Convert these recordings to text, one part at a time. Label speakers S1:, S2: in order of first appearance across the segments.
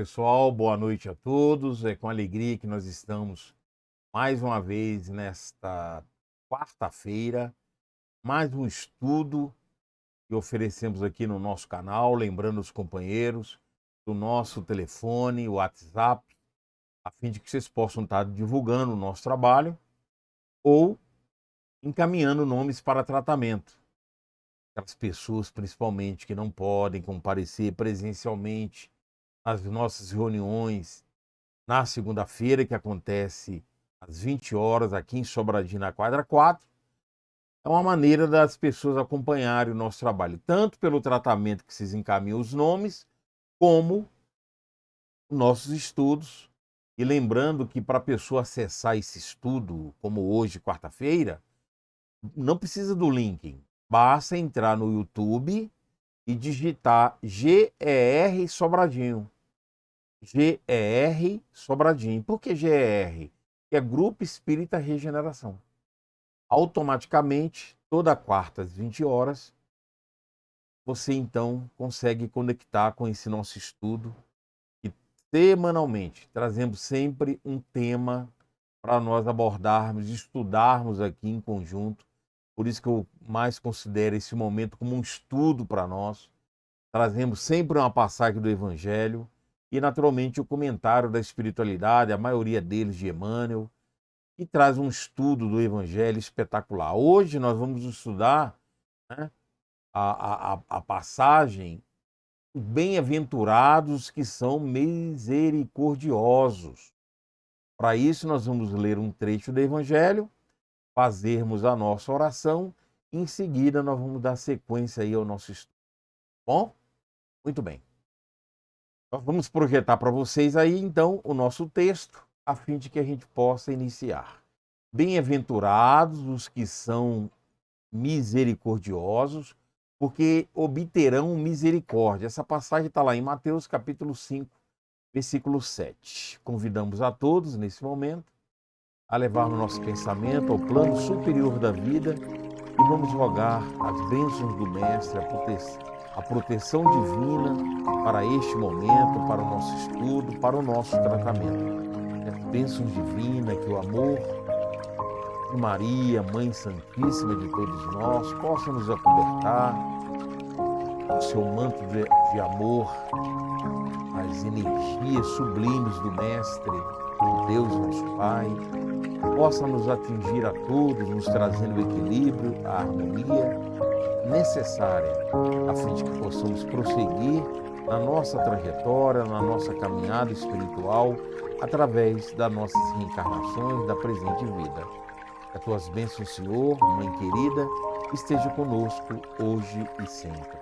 S1: pessoal, boa noite a todos. É com alegria que nós estamos mais uma vez nesta quarta-feira, mais um estudo que oferecemos aqui no nosso canal, lembrando os companheiros do nosso telefone, o WhatsApp, a fim de que vocês possam estar divulgando o nosso trabalho ou encaminhando nomes para tratamento. Aquelas pessoas, principalmente, que não podem comparecer presencialmente às nossas reuniões na segunda-feira, que acontece às 20 horas aqui em Sobradinho, na quadra 4, é uma maneira das pessoas acompanharem o nosso trabalho, tanto pelo tratamento que vocês encaminham os nomes, como nossos estudos. E lembrando que para a pessoa acessar esse estudo, como hoje, quarta-feira, não precisa do link, basta entrar no YouTube e digitar GER Sobradinho. GER Sobradinho. Por que GER? Que é Grupo Espírita Regeneração. Automaticamente, toda quarta às 20 horas, você então consegue conectar com esse nosso estudo e semanalmente trazemos sempre um tema para nós abordarmos, estudarmos aqui em conjunto. Por isso que eu mais considero esse momento como um estudo para nós. Trazemos sempre uma passagem do Evangelho e, naturalmente, o comentário da espiritualidade, a maioria deles de Emmanuel, que traz um estudo do Evangelho espetacular. Hoje nós vamos estudar, né, a passagem bem-aventurados que são misericordiosos. Para isso, nós vamos ler um trecho do Evangelho, fazermos a nossa oração e, em seguida, nós vamos dar sequência aí ao nosso estudo. Bom? Muito bem. Nós vamos projetar para vocês aí, então, o nosso texto, a fim de que a gente possa iniciar. Bem-aventurados os que são misericordiosos, porque obterão misericórdia. Essa passagem está lá em Mateus, capítulo 5, versículo 7. Convidamos a todos, nesse momento, a levar o nosso pensamento ao plano superior da vida e vamos rogar as bênçãos do Mestre, a proteção divina para este momento, para o nosso estudo, para o nosso tratamento. As bênçãos divinas, que o amor de Maria, Mãe Santíssima de todos nós, possa nos acobertar o seu manto de amor, as energias sublimes do Mestre, de Deus nosso Pai, possa nos atingir a todos, nos trazendo o equilíbrio, a harmonia necessária, a fim de que possamos prosseguir na nossa trajetória, na nossa caminhada espiritual, através das nossas reencarnações da presente vida. Que as tuas bênçãos, Senhor, Mãe querida, esteja conosco hoje e sempre.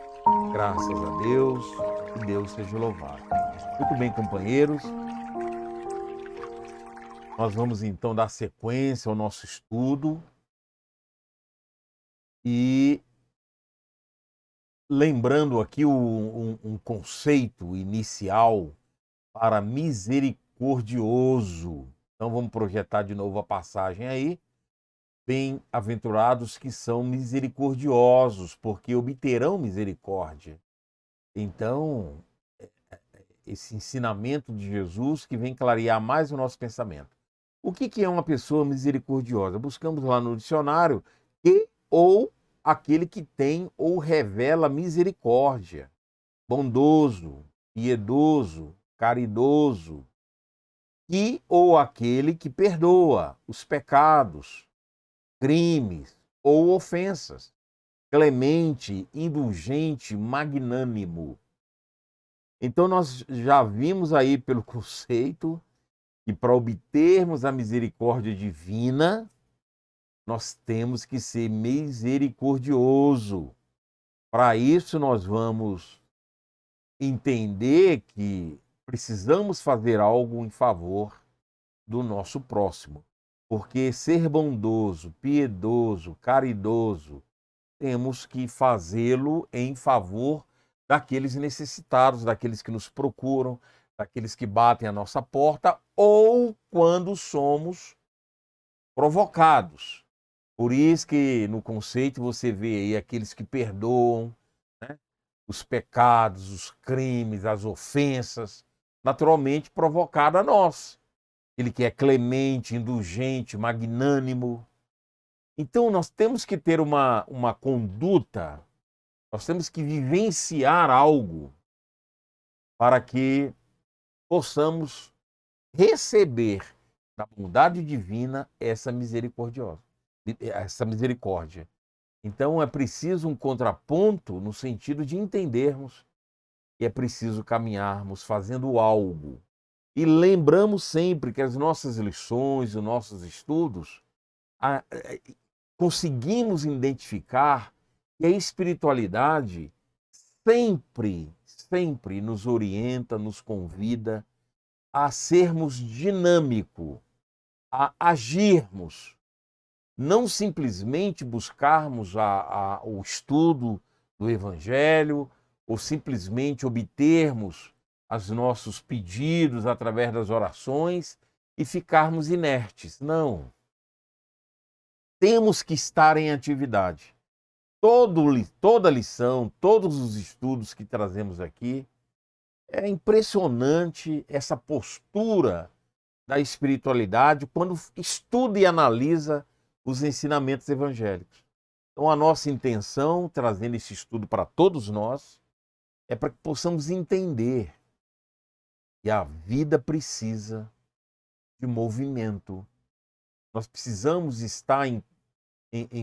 S1: Graças a Deus, e Deus seja louvado. Muito bem, companheiros, nós vamos então dar sequência ao nosso estudo e lembrando aqui um conceito inicial para misericordioso. Então vamos projetar de novo a passagem aí. Bem-aventurados que são misericordiosos, porque obterão misericórdia. Então, esse ensinamento de Jesus que vem clarear mais o nosso pensamento. O que é uma pessoa misericordiosa? Buscamos lá no dicionário que ou aquele que tem ou revela misericórdia, bondoso, piedoso, caridoso, e ou aquele que perdoa os pecados, crimes ou ofensas, clemente, indulgente, magnânimo. Então nós já vimos aí pelo conceito que para obtermos a misericórdia divina, nós temos que ser misericordioso. Para isso, nós vamos entender que precisamos fazer algo em favor do nosso próximo. Porque ser bondoso, piedoso, caridoso, temos que fazê-lo em favor daqueles necessitados, daqueles que nos procuram, daqueles que batem a nossa porta, ou quando somos provocados. Por isso que no conceito você vê aí aqueles que perdoam, né, os pecados, os crimes, as ofensas, naturalmente provocada a nós. Ele que é clemente, indulgente, magnânimo. Então nós temos que ter uma conduta, nós temos que vivenciar algo para que possamos receber da bondade divina essa misericórdia. Então é preciso um contraponto no sentido de entendermos que é preciso caminharmos fazendo algo. E lembramos sempre que as nossas lições, os nossos estudos, conseguimos identificar que a espiritualidade sempre nos orienta, nos convida a sermos dinâmicos, a agirmos, não simplesmente buscarmos o estudo do Evangelho ou simplesmente obtermos os nossos pedidos através das orações e ficarmos inertes. Não. Temos que estar em atividade. Toda lição, todos os estudos que trazemos aqui, é impressionante essa postura da espiritualidade quando estuda e analisa os ensinamentos evangélicos. Então, a nossa intenção, trazendo esse estudo para todos nós, é para que possamos entender que a vida precisa de movimento. Nós precisamos estar em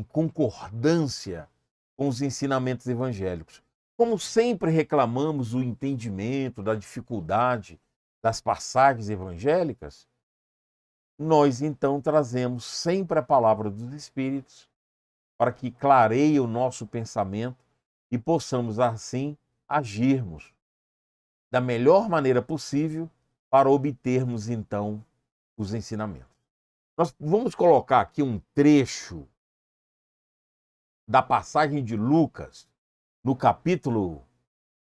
S1: concordância com os ensinamentos evangélicos. Como sempre reclamamos do entendimento, da dificuldade das passagens evangélicas, nós então trazemos sempre a palavra dos Espíritos para que clareie o nosso pensamento e possamos assim agirmos da melhor maneira possível para obtermos então os ensinamentos. Nós vamos colocar aqui um trecho da passagem de Lucas, no capítulo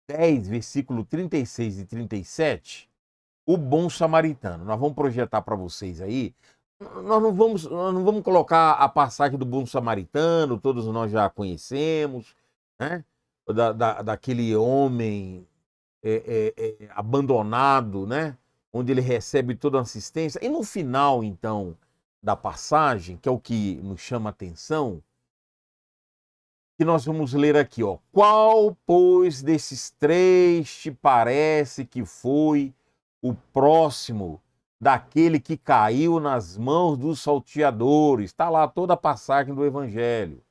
S1: 10, versículo 36 e 37, o bom samaritano. Nós vamos projetar para vocês aí. Nós não vamos colocar a passagem do bom samaritano, todos nós já conhecemos, né? Daquele homem abandonado, né? Onde ele recebe toda a assistência. E no final, então, da passagem, que é o que nos chama a atenção, que nós vamos ler aqui, ó. Qual, pois, desses três te parece que foi o próximo daquele que caiu nas mãos dos salteadores? Está lá toda a passagem do Evangelho.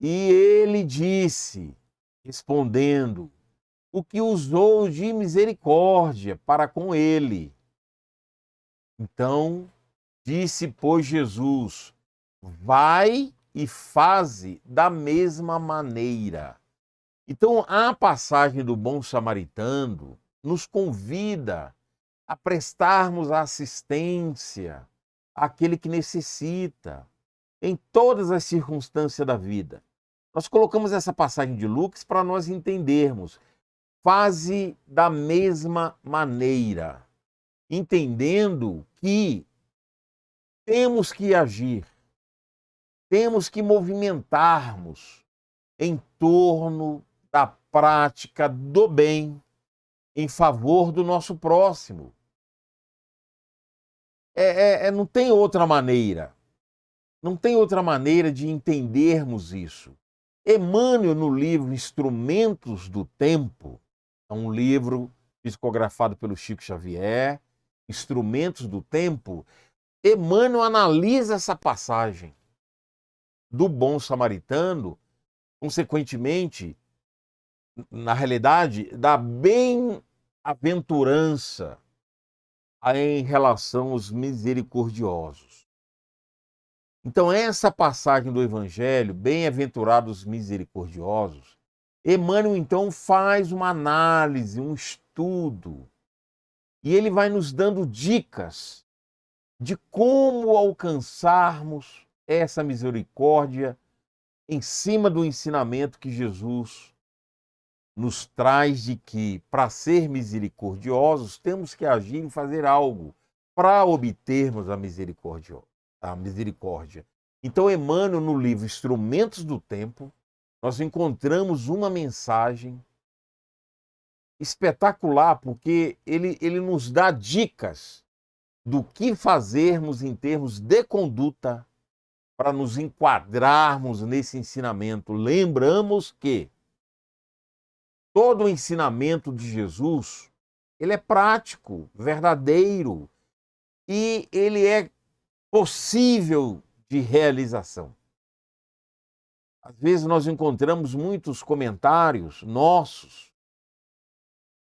S1: E ele disse, respondendo, o que usou de misericórdia para com ele. Então, disse, pois, Jesus, vai e faze da mesma maneira. Então, a passagem do bom samaritano nos convida a prestarmos assistência àquele que necessita, em todas as circunstâncias da vida. Nós colocamos essa passagem de Lucas para nós entendermos. Faze da mesma maneira, entendendo que temos que agir, temos que movimentarmos em torno da prática do bem em favor do nosso próximo. Não tem outra maneira. Não tem outra maneira de entendermos isso. Emmanuel, no livro Instrumentos do Tempo, é um livro psicografado pelo Chico Xavier, Instrumentos do Tempo, Emmanuel analisa essa passagem do bom samaritano, consequentemente, na realidade, da bem-aventurança em relação aos misericordiosos. Então, essa passagem do Evangelho, bem-aventurados misericordiosos, Emmanuel, então, faz uma análise, um estudo, e ele vai nos dando dicas de como alcançarmos essa misericórdia em cima do ensinamento que Jesus nos traz de que, para ser misericordiosos, temos que agir e fazer algo para obtermos a misericórdia. Então, Emmanuel, no livro Instrumentos do Tempo, nós encontramos uma mensagem espetacular, porque ele nos dá dicas do que fazermos em termos de conduta para nos enquadrarmos nesse ensinamento. Lembramos que todo o ensinamento de Jesus, ele é prático, verdadeiro e ele é possível de realização. Às vezes nós encontramos muitos comentários nossos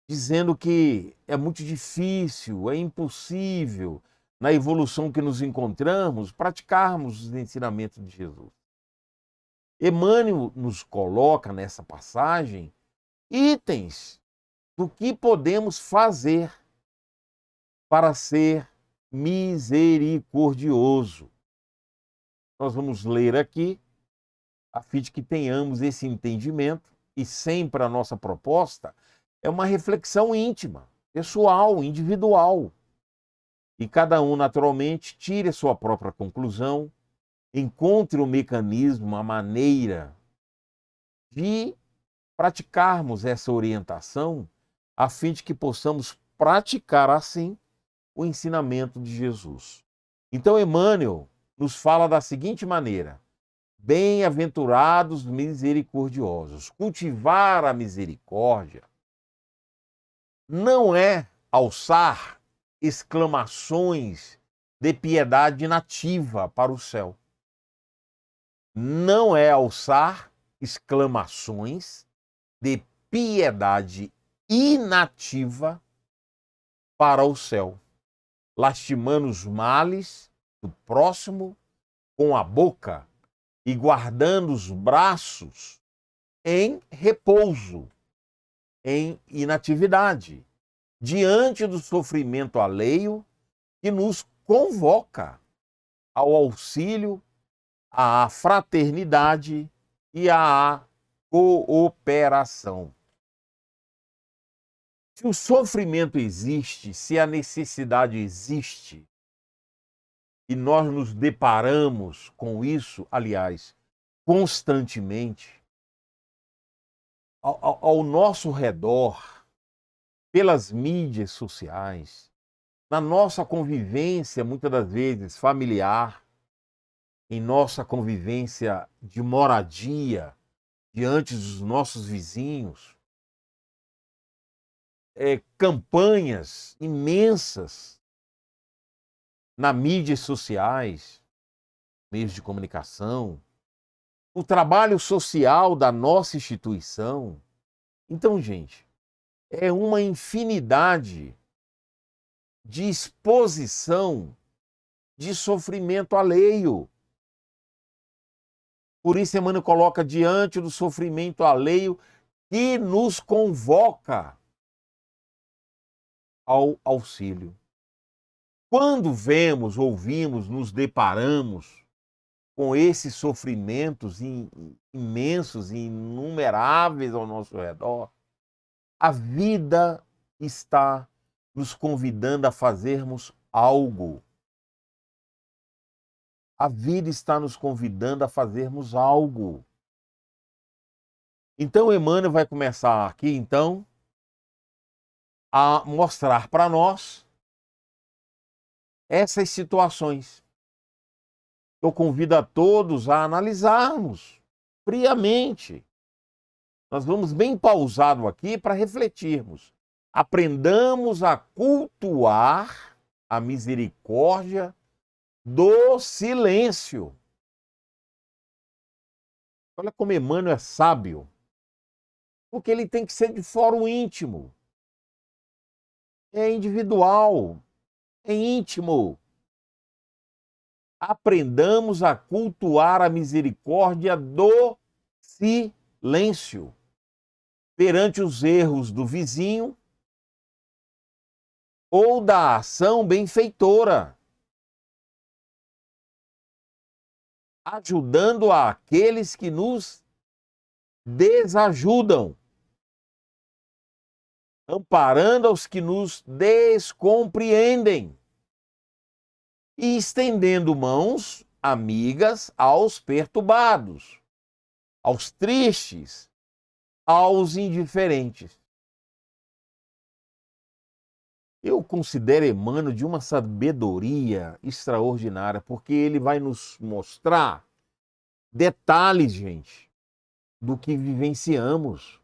S1: dizendo que é muito difícil, é impossível, na evolução que nos encontramos, praticarmos os ensinamentos de Jesus. Emmanuel nos coloca nessa passagem itens do que podemos fazer para ser misericordioso. Nós vamos ler aqui, a fim de que tenhamos esse entendimento, e sempre a nossa proposta é uma reflexão íntima, pessoal, individual. E cada um, naturalmente, tire a sua própria conclusão, encontre o mecanismo, a maneira de praticarmos essa orientação, a fim de que possamos praticar assim o ensinamento de Jesus. Então, Emmanuel nos fala da seguinte maneira: bem-aventurados misericordiosos. Cultivar a misericórdia não é alçar exclamações de piedade nativa para o céu. Não é alçar exclamações de piedade inativa para o céu, lastimando os males do próximo com a boca e guardando os braços em repouso, em inatividade, diante do sofrimento alheio que nos convoca ao auxílio, à fraternidade e à cooperação. Se o sofrimento existe, se a necessidade existe, e nós nos deparamos com isso, aliás, constantemente, ao nosso redor, pelas mídias sociais, na nossa convivência, muitas das vezes familiar, em nossa convivência de moradia, diante dos nossos vizinhos, campanhas imensas nas mídias sociais, meios de comunicação, o trabalho social da nossa instituição. Então, gente, é uma infinidade de exposição de sofrimento alheio. Por isso, Emmanuel coloca diante do sofrimento alheio que nos convoca ao auxílio. Quando vemos, ouvimos, nos deparamos com esses sofrimentos imensos e inumeráveis ao nosso redor, a vida está nos convidando a fazermos algo. A vida está nos convidando a fazermos algo. Então, Emmanuel vai começar aqui, então, a mostrar para nós essas situações. Eu convido a todos a analisarmos friamente. Nós vamos bem pausado aqui para refletirmos. Aprendamos a cultuar a misericórdia do silêncio. Olha como Emmanuel é sábio. Porque ele tem que ser de fórum íntimo. É individual. É íntimo. Aprendamos a cultuar a misericórdia do silêncio perante os erros do vizinho ou da ação benfeitora, ajudando aqueles que nos desajudam, amparando aos que nos descompreendem e estendendo mãos amigas aos perturbados, aos tristes, aos indiferentes. Eu considero Emmanuel de uma sabedoria extraordinária, porque ele vai nos mostrar detalhes, gente, do que vivenciamos.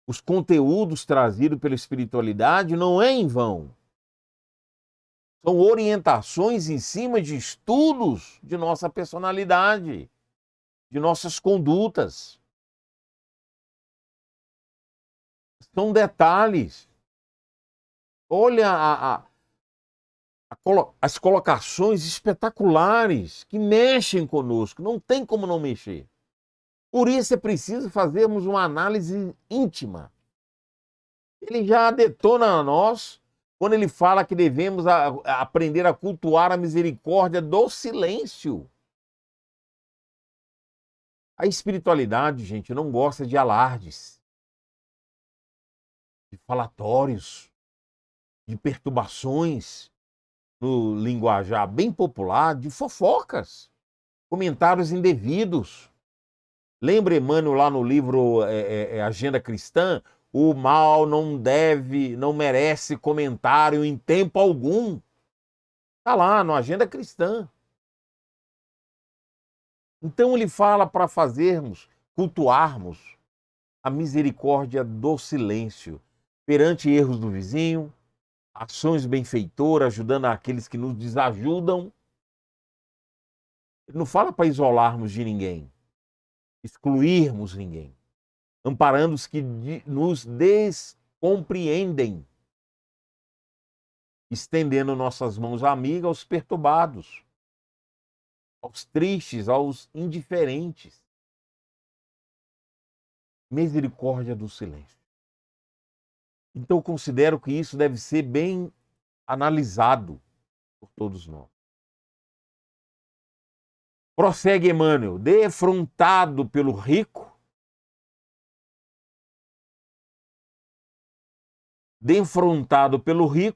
S1: Os conteúdos trazidos pela espiritualidade não é em vão. São orientações em cima de estudos de nossa personalidade, de nossas condutas. São detalhes. Olha as colocações espetaculares que mexem conosco. Não tem como não mexer. Por isso é preciso fazermos uma análise íntima. Ele já detona a nós quando ele fala que devemos aprender a cultuar a misericórdia do silêncio. A espiritualidade, gente, não gosta de alardes, de falatórios, de perturbações no linguajar bem popular, de fofocas, comentários indevidos. Lembra Emmanuel lá no livro Agenda Cristã? O mal não merece comentário em tempo algum. Está lá no Agenda Cristã. Então ele fala para cultuarmos a misericórdia do silêncio perante erros do vizinho, ações benfeitoras, ajudando aqueles que nos desajudam. Ele não fala para isolarmos de ninguém, excluirmos ninguém, amparando os que nos descompreendem, estendendo nossas mãos amigas aos perturbados, aos tristes, aos indiferentes. Misericórdia do silêncio. Então, eu considero que isso deve ser bem analisado por todos nós. Prossegue Emmanuel, defrontado pelo rico,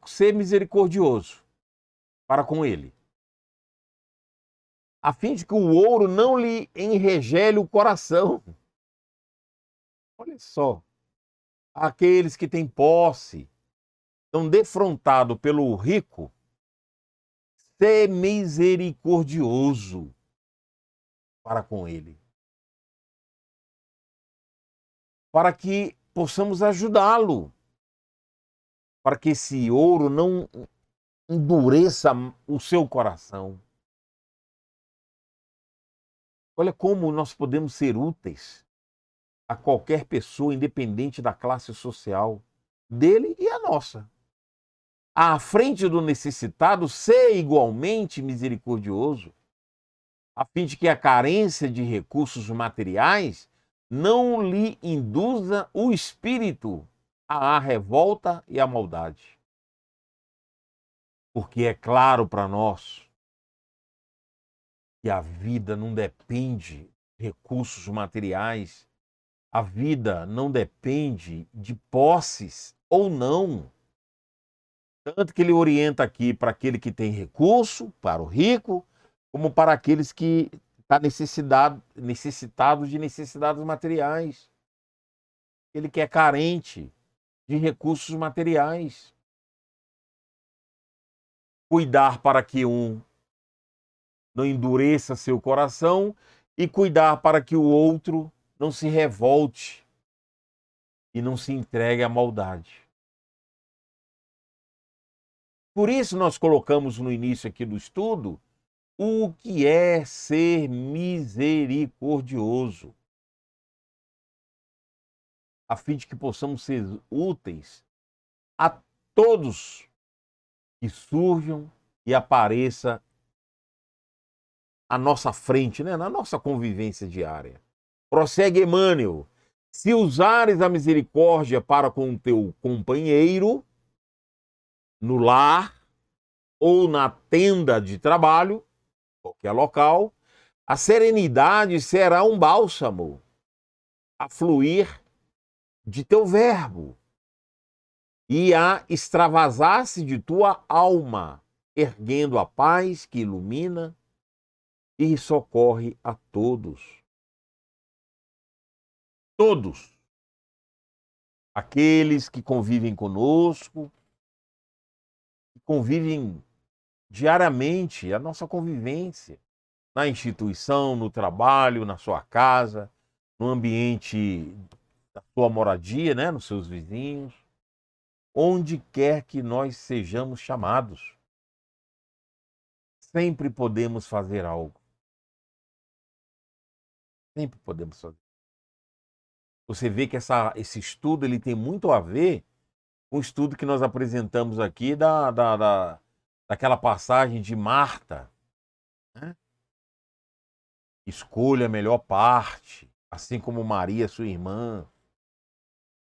S1: ser misericordioso para com ele, a fim de que o ouro não lhe enregele o coração. Olha só, aqueles que têm posse, estão defrontados pelo rico, ser misericordioso para com ele, para que possamos ajudá-lo, para que esse ouro não endureça o seu coração. Olha como nós podemos ser úteis a qualquer pessoa, independente da classe social dele e a nossa. À frente do necessitado, ser igualmente misericordioso, a fim de que a carência de recursos materiais não lhe induza o espírito à revolta e à maldade. Porque é claro para nós que a vida não depende de recursos materiais, a vida não depende de posses ou não. Tanto que ele orienta aqui para aquele que tem recurso, para o rico, como para aqueles que estão necessitados de necessidades materiais. Ele que é carente de recursos materiais. Cuidar para que um não endureça seu coração e cuidar para que o outro não se revolte e não se entregue à maldade. Por isso nós colocamos no início aqui do estudo o que é ser misericordioso, a fim de que possamos ser úteis a todos que surjam e apareça à nossa frente, né? Na nossa convivência diária. Prossegue Emmanuel, se usares a misericórdia para com o teu companheiro, no lar ou na tenda de trabalho, qualquer local, a serenidade será um bálsamo a fluir de teu verbo e a extravasar-se de tua alma, erguendo a paz que ilumina e socorre a todos. Todos aqueles que convivem conosco, convivem diariamente, a nossa convivência, na instituição, no trabalho, na sua casa, no ambiente da sua moradia, né, nos seus vizinhos, onde quer que nós sejamos chamados, sempre podemos fazer algo. Sempre podemos fazer. Você vê que esse estudo ele tem muito a ver com o estudo que nós apresentamos aqui daquela passagem de Marta, né? Escolha a melhor parte, assim como Maria, sua irmã,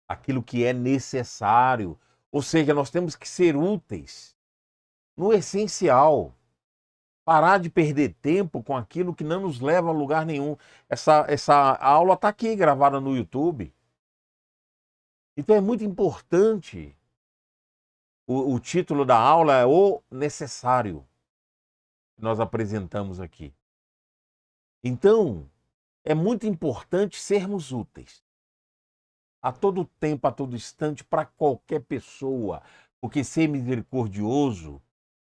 S1: aquilo que é necessário. Ou seja, nós temos que ser úteis no essencial. Parar de perder tempo com aquilo que não nos leva a lugar nenhum. Essa aula está aqui gravada no YouTube. Então é muito importante. O título da aula é O Necessário, que nós apresentamos aqui. Então, é muito importante sermos úteis. A todo tempo, a todo instante, para qualquer pessoa. Porque ser misericordioso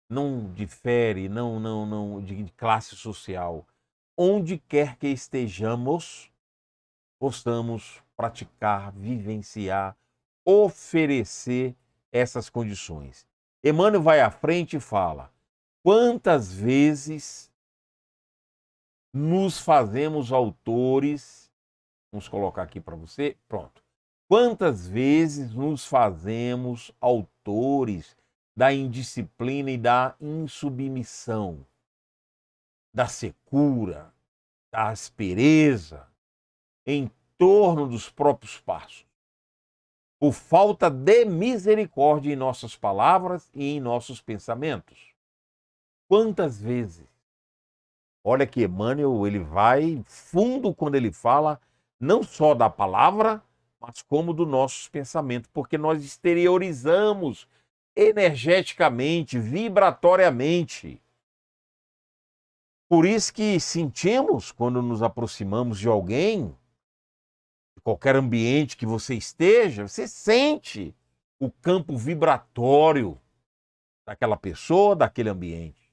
S1: não difere, não de classe social. Onde quer que estejamos, possamos praticar, vivenciar, oferecer essas condições. Emmanuel vai à frente e fala: quantas vezes nos fazemos autores, vamos colocar aqui para você, pronto. Quantas vezes nos fazemos autores da indisciplina e da insubmissão, da secura, da aspereza, em torno dos próprios passos, por falta de misericórdia em nossas palavras e em nossos pensamentos. Quantas vezes? Olha que Emmanuel, ele vai fundo quando ele fala não só da palavra, mas como dos nossos pensamentos, porque nós exteriorizamos energeticamente, vibratoriamente. Por isso que sentimos, quando nos aproximamos de alguém, de qualquer ambiente que você esteja, você sente o campo vibratório daquela pessoa, daquele ambiente.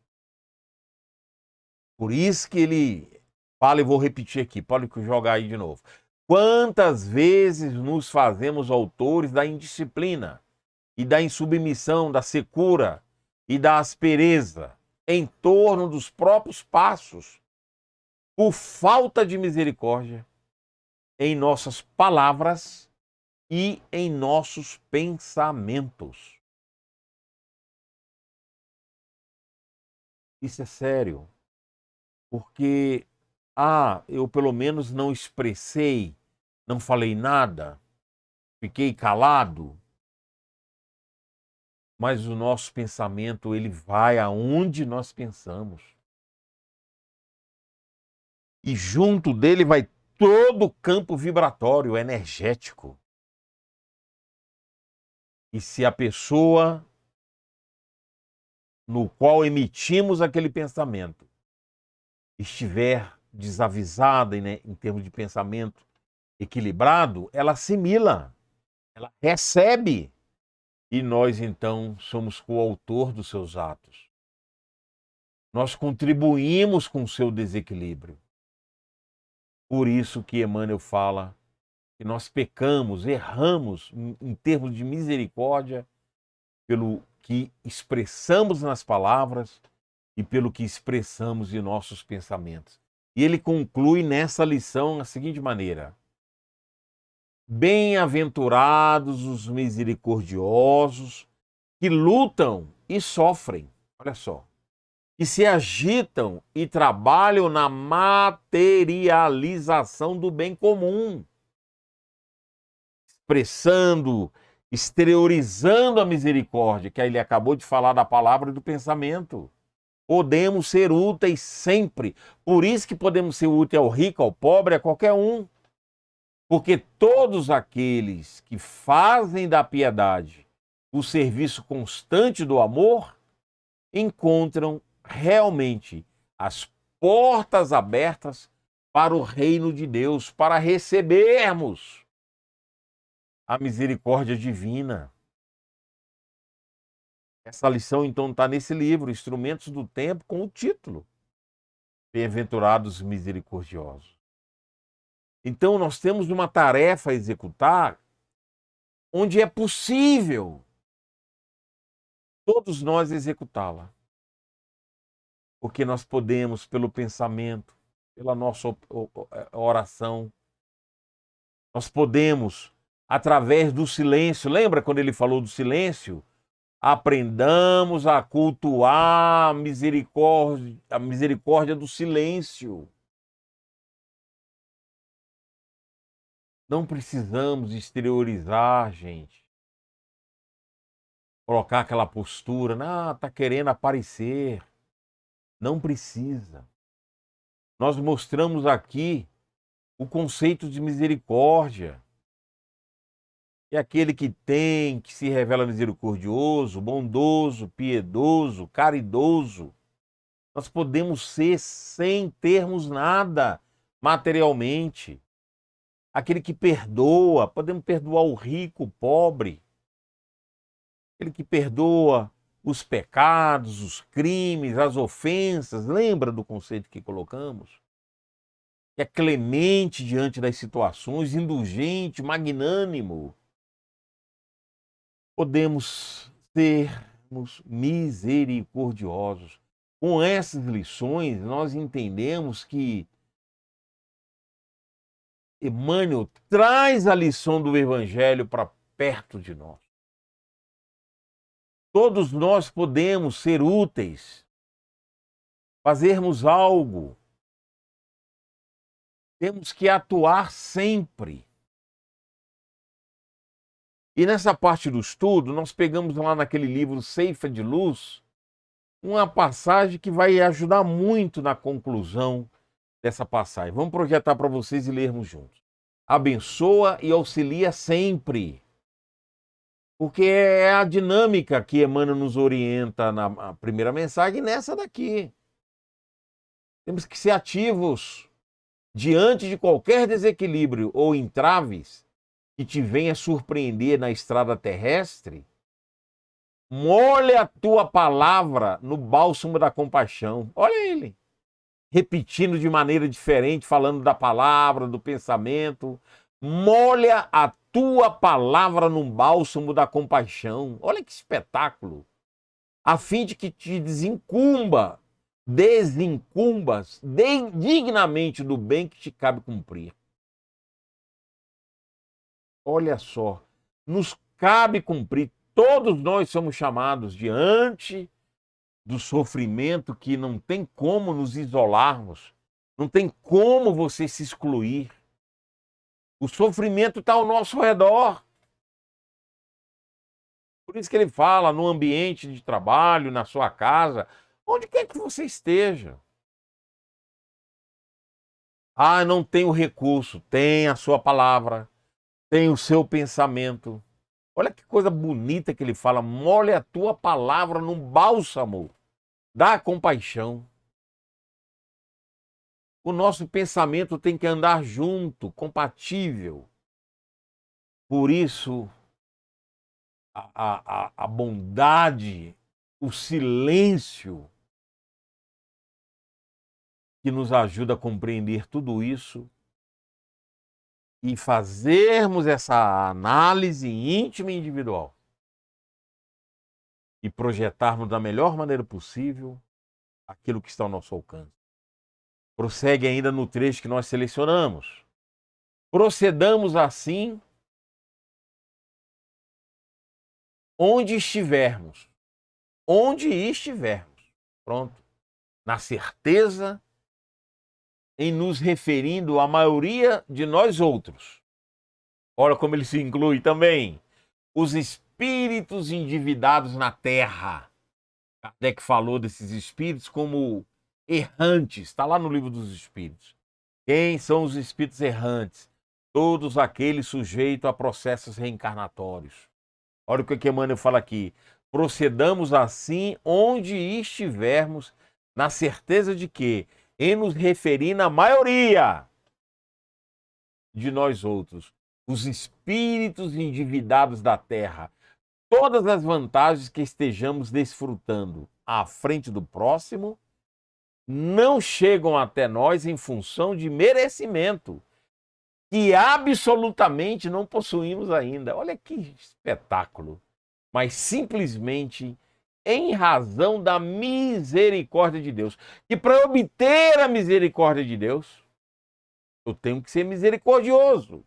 S1: Por isso que ele fala, e vou repetir aqui, pode jogar aí de novo. Quantas vezes nos fazemos autores da indisciplina e da insubmissão, da secura e da aspereza em torno dos próprios passos, por falta de misericórdia em nossas palavras e em nossos pensamentos. Isso é sério, porque eu pelo menos não expressei, não falei nada, fiquei calado, mas o nosso pensamento ele vai aonde nós pensamos. E junto dele vai todo o campo vibratório, energético. E se a pessoa no qual emitimos aquele pensamento estiver desavisada, né, em termos de pensamento equilibrado, ela assimila, ela recebe. E nós, então, somos coautor dos seus atos. Nós contribuímos com o seu desequilíbrio. Por isso que Emmanuel fala que nós pecamos, erramos em termos de misericórdia, pelo que expressamos nas palavras e pelo que expressamos em nossos pensamentos. E ele conclui nessa lição da seguinte maneira: bem-aventurados os misericordiosos que lutam e sofrem, olha só, que se agitam e trabalham na materialização do bem comum, expressando, exteriorizando a misericórdia, que aí ele acabou de falar da palavra e do pensamento. Podemos ser úteis sempre. Por isso que podemos ser úteis ao rico, ao pobre, a qualquer um. Porque todos aqueles que fazem da piedade o serviço constante do amor encontram realmente as portas abertas para o reino de Deus, para recebermos a misericórdia divina. Essa lição, então, está nesse livro, Instrumentos do Tempo, com o título Bem-aventurados misericordiosos. Então, nós temos uma tarefa a executar onde é possível todos nós executá-la. Porque nós podemos, pelo pensamento, pela nossa oração, nós podemos, através do silêncio, lembra quando ele falou do silêncio? Aprendamos a cultuar a misericórdia do silêncio. Não precisamos exteriorizar, gente. Colocar aquela postura, tá querendo aparecer. Não precisa. Nós mostramos aqui o conceito de misericórdia. É aquele que se revela misericordioso, bondoso, piedoso, caridoso. Nós podemos ser sem termos nada materialmente. Aquele que perdoa, podemos perdoar o rico, o pobre. Aquele que perdoa os pecados, os crimes, as ofensas. Lembra do conceito que colocamos? Que é clemente diante das situações, indulgente, magnânimo. Podemos sermos misericordiosos. Com essas lições, nós entendemos que Emmanuel traz a lição do Evangelho para perto de nós. Todos nós podemos ser úteis, fazermos algo. Temos que atuar sempre. E nessa parte do estudo, nós pegamos lá naquele livro Ceifa de Luz, uma passagem que vai ajudar muito na conclusão dessa passagem. Vamos projetar para vocês e lermos juntos. Abençoa e auxilia sempre. Porque é a dinâmica que Emmanuel nos orienta na primeira mensagem e nessa daqui. Temos que ser ativos diante de qualquer desequilíbrio ou entraves que te venha surpreender na estrada terrestre. Molha a tua palavra no bálsamo da compaixão. Olha ele, repetindo de maneira diferente, falando da palavra, do pensamento. Molha a tua palavra no bálsamo da compaixão. Olha que espetáculo. A fim de que te desincumbas dignamente do bem que te cabe cumprir. Olha só, nos cabe cumprir. Todos nós somos chamados diante do sofrimento que não tem como nos isolarmos, não tem como você se excluir. O sofrimento está ao nosso redor. Por isso que ele fala no ambiente de trabalho, na sua casa, onde quer que você esteja. Ah, não tem o recurso, tem a sua palavra, tem o seu pensamento. Olha que coisa bonita que ele fala, molha a tua palavra num bálsamo da compaixão. O nosso pensamento tem que andar junto, compatível. Por isso, a bondade, o silêncio que nos ajuda a compreender tudo isso e fazermos essa análise íntima e individual e projetarmos da melhor maneira possível aquilo que está ao nosso alcance. Prossegue ainda no trecho que nós selecionamos. Procedamos assim onde estivermos. Onde estivermos. Pronto. Na certeza em nos referindo à maioria de nós outros. Olha como ele se inclui também. Os espíritos endividados na terra. Kardec falou desses espíritos como errantes. Está lá no livro dos espíritos. Quem são os espíritos errantes? Todos aqueles sujeitos a processos reencarnatórios. Olha o que Emmanuel fala aqui. Procedamos assim onde estivermos, na certeza de que, em nos referir na maioria de nós outros, os espíritos endividados da terra, todas as vantagens que estejamos desfrutando à frente do próximo não chegam até nós em função de merecimento, que absolutamente não possuímos ainda. Olha que espetáculo! Mas simplesmente em razão da misericórdia de Deus. E para obter a misericórdia de Deus, eu tenho que ser misericordioso.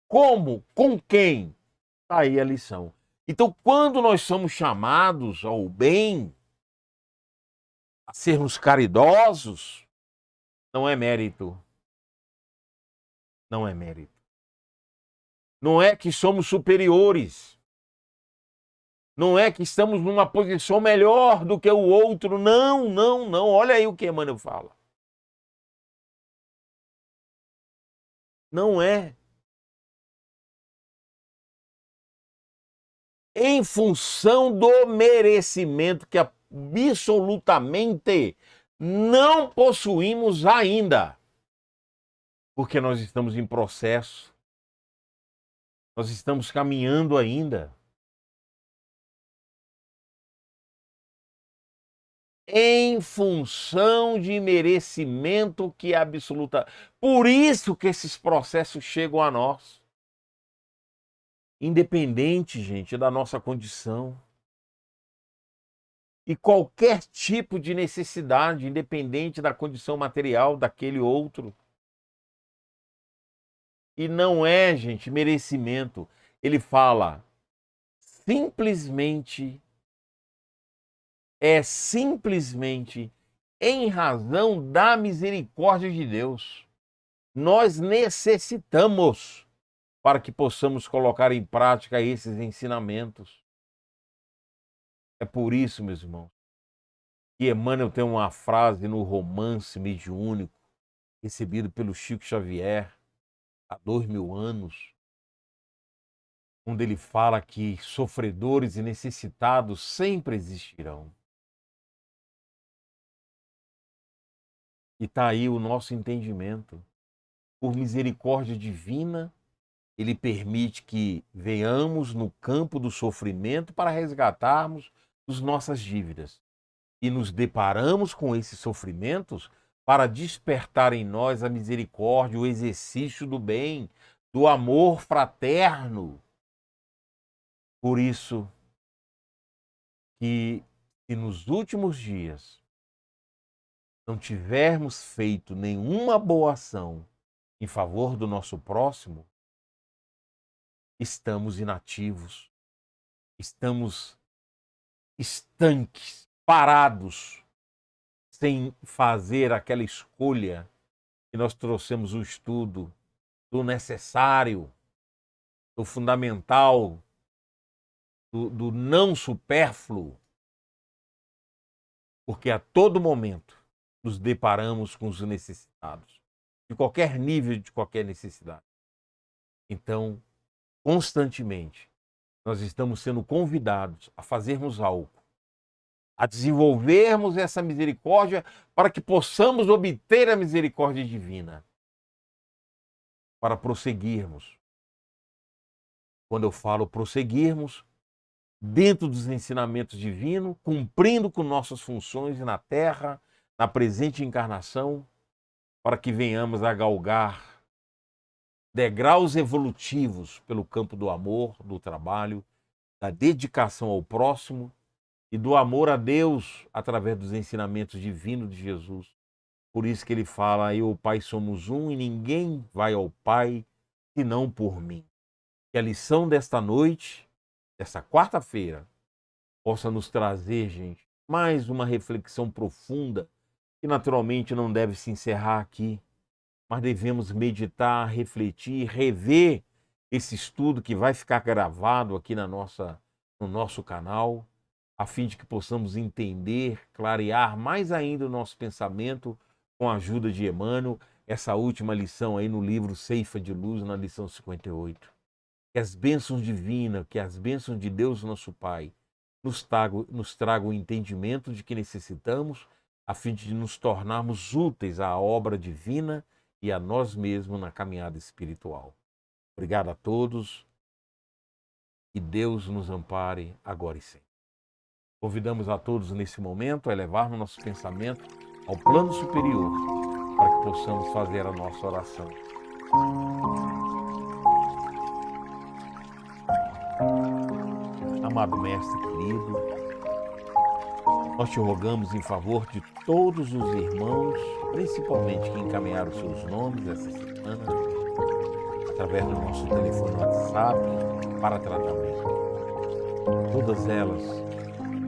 S1: Como? Com quem? Tá aí a lição. Então, quando nós somos chamados ao bem, a sermos caridosos, não é mérito. Não é mérito. Não é que somos superiores. Não é que estamos numa posição melhor do que o outro. Não, não, não. Olha aí o que Emmanuel fala. Não é. Em função do merecimento que absolutamente não possuímos ainda. Porque nós estamos em processo. Nós estamos caminhando ainda. Em função de merecimento que é absoluta. Por isso que esses processos chegam a nós. Independente, gente, da nossa condição. E qualquer tipo de necessidade, independente da condição material daquele outro. E não é, gente, merecimento. Ele fala simplesmente, em razão da misericórdia de Deus. Nós necessitamos para que possamos colocar em prática esses ensinamentos. É por isso, meus irmãos, que Emmanuel tem uma frase no Romance Mediúnico, recebido pelo Chico Xavier há 2000 anos, onde ele fala que sofredores e necessitados sempre existirão. E está aí o nosso entendimento. Por misericórdia divina, ele permite que venhamos no campo do sofrimento para resgatarmos as nossas dívidas. E nos deparamos com esses sofrimentos para despertar em nós a misericórdia, o exercício do bem, do amor fraterno. Por isso que, se nos últimos dias não tivermos feito nenhuma boa ação em favor do nosso próximo, estamos inativos, estamos estanques, parados, sem fazer aquela escolha que nós trouxemos o estudo do necessário, do fundamental, do não supérfluo, porque a todo momento nos deparamos com os necessitados, de qualquer nível, de qualquer necessidade. Então, constantemente, nós estamos sendo convidados a fazermos algo, a desenvolvermos essa misericórdia para que possamos obter a misericórdia divina, para prosseguirmos. Quando eu falo prosseguirmos, dentro dos ensinamentos divinos, cumprindo com nossas funções na Terra, na presente encarnação, para que venhamos a galgar degraus evolutivos pelo campo do amor, do trabalho, da dedicação ao próximo e do amor a Deus através dos ensinamentos divinos de Jesus. Por isso que ele fala, eu e o Pai somos um e ninguém vai ao Pai senão por mim. Que a lição desta noite, desta quarta-feira, possa nos trazer, gente, mais uma reflexão profunda, que naturalmente não deve se encerrar aqui, mas devemos meditar, refletir, rever esse estudo que vai ficar gravado aqui no nosso canal, a fim de que possamos entender, clarear mais ainda o nosso pensamento com a ajuda de Emmanuel, essa última lição aí no livro Ceifa de Luz, na lição 58. Que as bênçãos divinas, que as bênçãos de Deus, nosso Pai, nos tragam o entendimento de que necessitamos, a fim de nos tornarmos úteis à obra divina e a nós mesmos na caminhada espiritual. Obrigado a todos. e Deus nos ampare agora e sempre. Convidamos a todos nesse momento a elevarmos nosso pensamento ao plano superior para que possamos fazer a nossa oração. Amado Mestre querido, nós te rogamos em favor de todos os irmãos, principalmente que encaminharam seus nomes essa semana, através do nosso telefone WhatsApp, para tratamento. Todas elas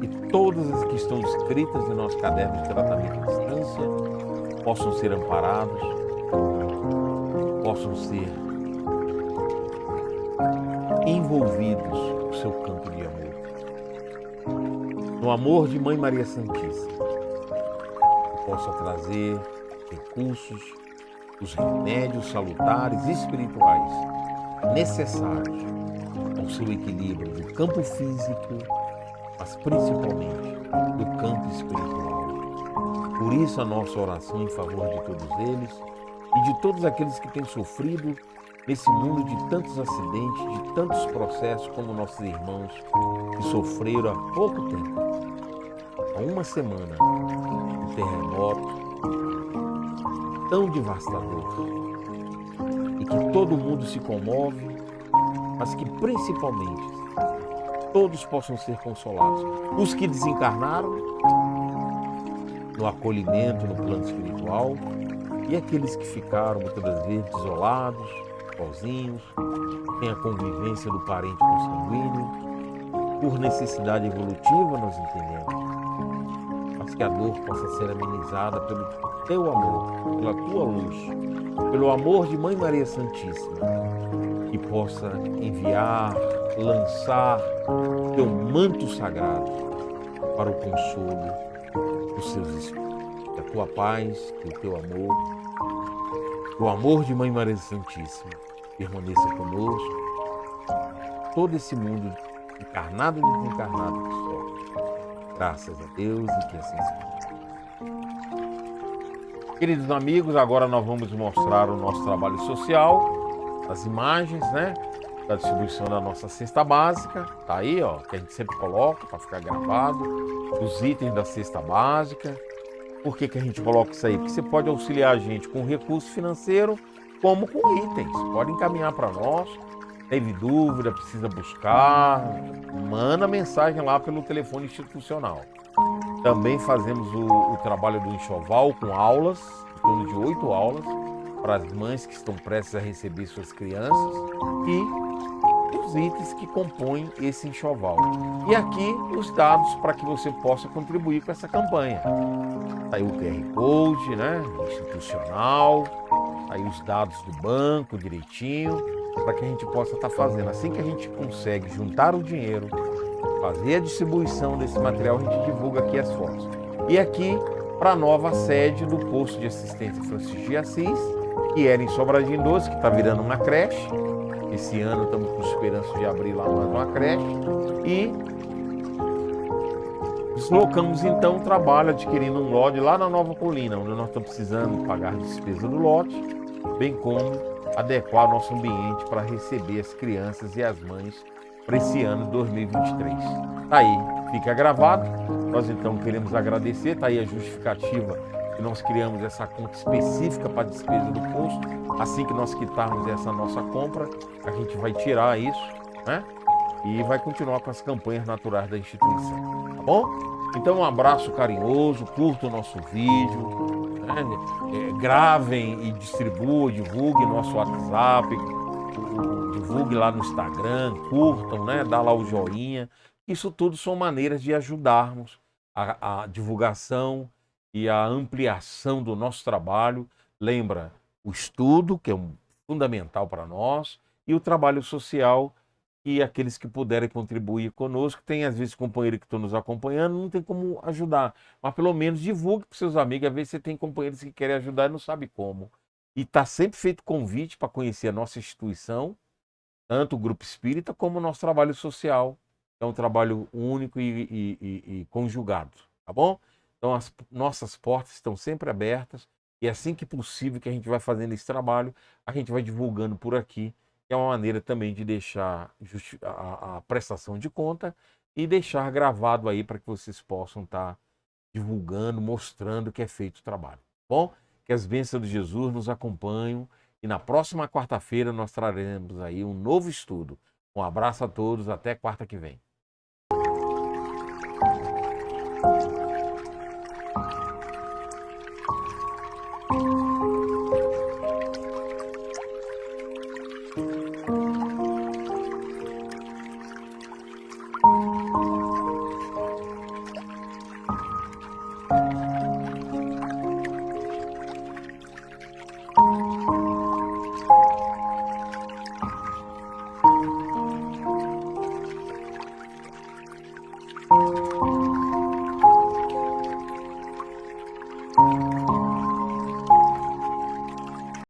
S1: e todas as que estão escritas em nosso caderno de tratamento à distância possam ser amparados, possam ser envolvidos no seu campo de amor. No amor de Mãe Maria Santíssima, que possa trazer recursos, os remédios salutares e espirituais necessários ao seu equilíbrio do campo físico, mas principalmente do campo espiritual. Por isso a nossa oração em favor de todos eles e de todos aqueles que têm sofrido nesse mundo de tantos acidentes, de tantos processos, como nossos irmãos que sofreram há pouco tempo, há uma semana, um terremoto tão devastador e que todo mundo se comove, mas que principalmente todos possam ser consolados. Os que desencarnaram no acolhimento, no plano espiritual, e aqueles que ficaram muitas das vezes isolados, sozinhos, sem a convivência do parente consanguíneo, por necessidade evolutiva, nós entendemos, mas que a dor possa ser amenizada pelo teu amor, pela tua luz, pelo amor de Mãe Maria Santíssima, que possa enviar, lançar teu manto sagrado para o consolo dos seus espíritos, que a tua paz, que o teu amor de Mãe Maria Santíssima permaneça conosco, todo esse mundo encarnado e desencarnado que sofre. Graças a Deus e que assim seja. Queridos amigos, agora nós vamos mostrar o nosso trabalho social, as imagens, né, da distribuição da nossa cesta básica, tá aí, ó, que a gente sempre coloca para ficar gravado, os itens da cesta básica. Por que a gente coloca isso aí? Porque você pode auxiliar a gente com recurso financeiro, como com itens. Pode encaminhar para nós. Teve dúvida, precisa buscar, manda mensagem lá pelo telefone institucional. Também fazemos o trabalho do enxoval com aulas, em torno de 8 aulas, para as mães que estão prestes a receber suas crianças e os itens que compõem esse enxoval. E aqui os dados para que você possa contribuir com essa campanha. Aí o QR Code, né, institucional, aí os dados do banco direitinho, para que a gente possa estar fazendo. Assim que a gente consegue juntar o dinheiro, fazer a distribuição desse material, a gente divulga aqui as fotos. E aqui para a nova sede do posto de assistência Francisco de Assis, que era em Sobradinho Doce, que está virando uma creche. Esse ano estamos com esperança de abrir lá mais uma creche. E deslocamos então o trabalho adquirindo um lote lá na Nova Colina, onde nós estamos precisando pagar a despesa do lote, bem como adequar nosso ambiente para receber as crianças e as mães para esse ano de 2023. Tá aí, fica gravado. Nós então queremos agradecer, tá aí a justificativa que nós criamos essa conta específica para a despesa do posto. Assim que nós quitarmos essa nossa compra, a gente vai tirar isso, né? E vai continuar com as campanhas naturais da instituição, tá bom? Então um abraço carinhoso, curta o nosso vídeo, né? Gravem e distribuam, divulguem nosso WhatsApp, divulgue lá no Instagram, curtam, né? Dá lá o joinha. Isso tudo são maneiras de ajudarmos a divulgação e a ampliação do nosso trabalho. Lembra, o estudo, que é fundamental para nós, e o trabalho social, e aqueles que puderem contribuir conosco. Tem às vezes companheiros que estão nos acompanhando, não tem como ajudar, mas pelo menos divulgue para os seus amigos. Às vezes você tem companheiros que querem ajudar e não sabe como. E está sempre feito convite para conhecer a nossa instituição, tanto o Grupo Espírita como o nosso trabalho social. É um trabalho único e conjugado, tá bom? Então as nossas portas estão sempre abertas, e assim que possível que a gente vai fazendo esse trabalho, a gente vai divulgando por aqui, que é uma maneira também de deixar a prestação de conta e deixar gravado aí para que vocês possam estar divulgando, mostrando que é feito o trabalho. Bom, que as bênçãos de Jesus nos acompanhem e na próxima quarta-feira nós traremos aí um novo estudo. Um abraço a todos, até quarta que vem. Música